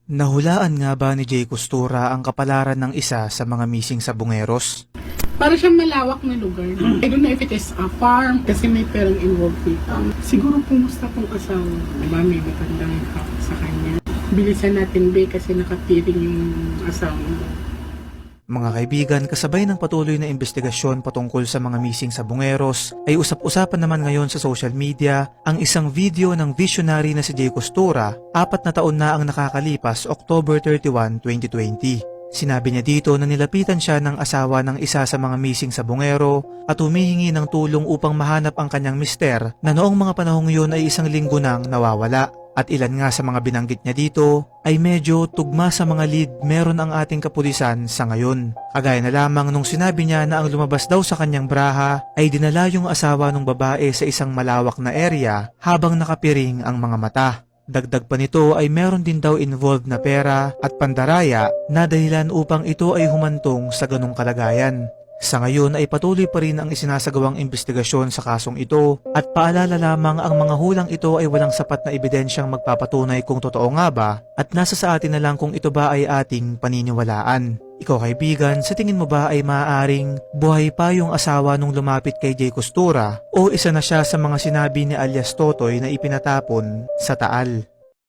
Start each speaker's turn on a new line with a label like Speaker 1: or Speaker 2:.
Speaker 1: Nahulaan nga ba ni Jay Costura ang kapalaran ng isa sa mga missing sabungeros?
Speaker 2: Para siyang malawak na lugar. I don't know if it is a farm kasi may perang involved dito. Siguro kumusta tong asawa? Diba may matandang sa kanya? Bilisan natin be kasi nakapiring yung asawa mo.
Speaker 1: Mga kaibigan, kasabay ng patuloy na investigasyon patungkol sa mga missing sabungeros, ay usap-usapan naman ngayon sa social media ang isang video ng visionary na si Jay Costura, 4 na taon na ang nakakalipas October 31, 2020. Sinabi niya dito na nilapitan siya ng asawa ng isa sa mga missing sabungero at humihingi ng tulong upang mahanap ang kanyang mister na noong mga panahong yun ay 1 linggo nang nawawala. At ilan nga sa mga binanggit niya dito ay medyo tugma sa mga lead meron ang ating kapulisan sa ngayon. Kagaya na lamang nung sinabi niya na ang lumabas daw sa kanyang braha ay dinala yung asawa ng babae sa isang malawak na area habang nakapiring ang mga mata. Dagdag pa nito ay meron din daw involved na pera at pandaraya na dahilan upang ito ay humantong sa ganong kalagayan. Sa ngayon ay patuloy pa rin ang isinasagawang investigasyon sa kasong ito at paalala lamang ang mga hulang ito ay walang sapat na ebidensyang magpapatunay kung totoo nga ba at nasa sa atin na lang kung ito ba ay ating paniniwalaan. Ikaw kaibigan, sa tingin mo ba ay maaaring buhay pa yung asawa nung lumapit kay Jay Costura o isa na siya sa mga sinabi ni alias Totoy na ipinatapon sa Taal?